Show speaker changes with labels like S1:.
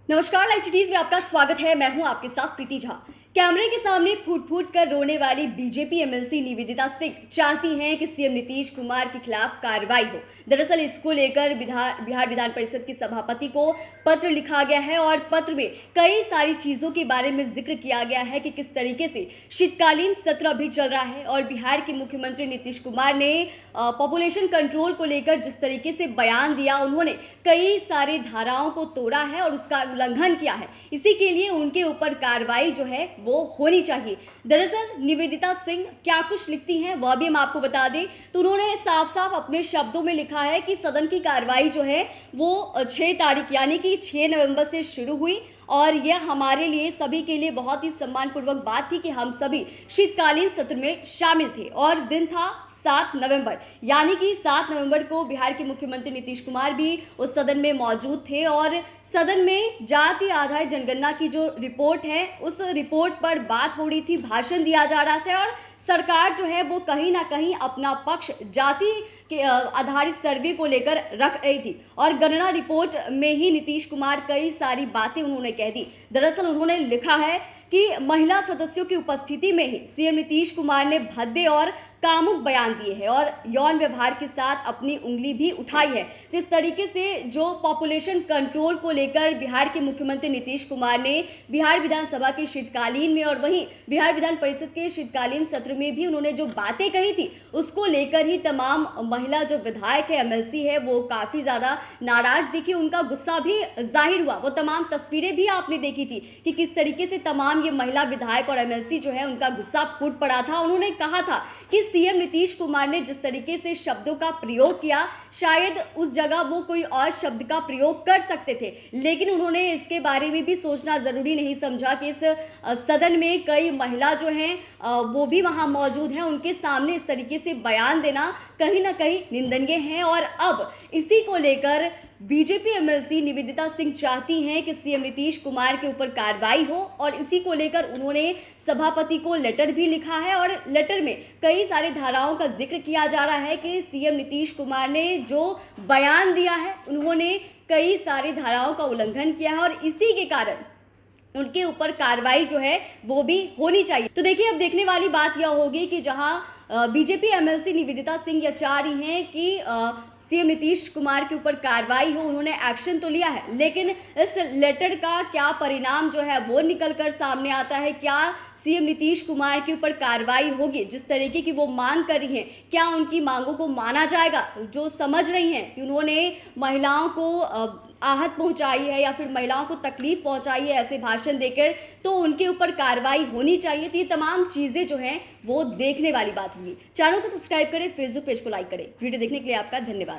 S1: नमस्कार, live cities में आपका स्वागत है। मैं हूं आपके साथ प्रीति झा। कैमरे के सामने फूट फूट कर रोने वाली बीजेपी एमएलसी निवेदिता सिंह चाहती हैं कि सीएम नीतीश कुमार के खिलाफ कार्रवाई हो। दरअसल इसको लेकर बिहार विधान परिषद के सभापति को पत्र लिखा गया है और पत्र में कई सारी चीज़ों के बारे में जिक्र किया गया है कि किस तरीके से शीतकालीन सत्र अभी चल रहा है और बिहार के मुख्यमंत्री नीतीश कुमार ने पॉपुलेशन कंट्रोल को लेकर जिस तरीके से बयान दिया, उन्होंने कई सारी धाराओं को तोड़ा है और उसका उल्लंघन किया है। इसी के लिए उनके ऊपर कार्रवाई जो है वो होनी चाहिए। दरअसल निवेदिता सिंह क्या कुछ लिखती हैं वह भी हम आपको बता दें तो उन्होंने साफ साफ अपने शब्दों में लिखा है कि सदन की कार्रवाई जो है वो 6 तारीख यानी कि 6 नवंबर से शुरू हुई और यह हमारे लिए सभी के लिए बहुत ही सम्मानपूर्वक बात थी कि हम सभी शीतकालीन सत्र में शामिल थे और दिन था 7 नवंबर, यानी कि 7 नवंबर को बिहार के मुख्यमंत्री नीतीश कुमार भी उस सदन में मौजूद थे और सदन में जाति आधारित जनगणना की जो रिपोर्ट है उस रिपोर्ट पर बात हो रही थी, भाषण दिया जा रहा था और सरकार जो है वो कहीं ना कहीं अपना पक्ष जाति के आधारित सर्वे को लेकर रख रही थी और गणना रिपोर्ट में ही नीतीश कुमार कई सारी बातें उन्होंने कह दी। दरअसल उन्होंने लिखा है कि महिला सदस्यों की उपस्थिति में ही सीएम नीतीश कुमार ने भद्दे और कामुक बयान दिए हैं और यौन व्यवहार के साथ अपनी उंगली भी उठाई है। तो इस तरीके से जो पॉपुलेशन कंट्रोल को लेकर बिहार के मुख्यमंत्री नीतीश कुमार ने बिहार विधानसभा के शीतकालीन में और वहीं बिहार विधान परिषद के शीतकालीन सत्र में भी उन्होंने जो बातें कही थी उसको लेकर ही तमाम महिला जो विधायक है, एमएलसी है, वो काफ़ी ज़्यादा नाराज दिखी, उनका गुस्सा भी जाहिर हुआ। वो तमाम तस्वीरें भी आपने देखी थी कि किस तरीके से तमाम ये महिला विधायक और एमएलसी जो है उनका गुस्सा फूट पड़ा था। उन्होंने कहा था कि सीएम नीतीश कुमार ने जिस तरीके से शब्दों का प्रयोग किया शायद उस जगह वो कोई और शब्द का प्रयोग कर सकते थे, लेकिन उन्होंने इसके बारे में भी सोचना ज़रूरी नहीं समझा कि इस सदन में कई महिला जो हैं वो भी वहाँ मौजूद हैं, उनके सामने इस तरीके से बयान देना कहीं ना कहीं निंदनीय है। और अब इसी को लेकर बीजेपी एमएलसी निवेदिता सिंह चाहती हैं कि सीएम नीतीश कुमार के ऊपर कार्रवाई हो और इसी को लेकर उन्होंने सभापति को लेटर भी लिखा है और लेटर में कई सारी धाराओं का जिक्र किया जा रहा है कि सीएम नीतीश कुमार ने जो बयान दिया है उन्होंने कई सारी धाराओं का उल्लंघन किया है और इसी के कारण उनके ऊपर कार्रवाई जो है वो भी होनी चाहिए। तो देखिए, अब देखने वाली बात यह होगी कि जहां बीजेपी एमएलसी निवेदिता सिंह यह चाह रही हैं कि सीएम नीतीश कुमार के ऊपर कार्रवाई हो, उन्होंने एक्शन तो लिया है, लेकिन इस लेटर का क्या परिणाम जो है वो निकल कर सामने आता है, क्या सीएम नीतीश कुमार के ऊपर कार्रवाई होगी, जिस तरीके की वो मांग कर रही हैं, क्या उनकी मांगों को माना जाएगा, जो समझ रही हैं कि उन्होंने महिलाओं को आहत पहुंचाई है या फिर महिलाओं को तकलीफ पहुंचाई है ऐसे भाषण देकर, तो उनके ऊपर कार्रवाई होनी चाहिए। तो ये तमाम चीज़ें जो हैं वो देखने वाली बात होगी। चैनल को सब्सक्राइब करें, फेसबुक पेज को लाइक करें। वीडियो देखने के लिए आपका धन्यवाद।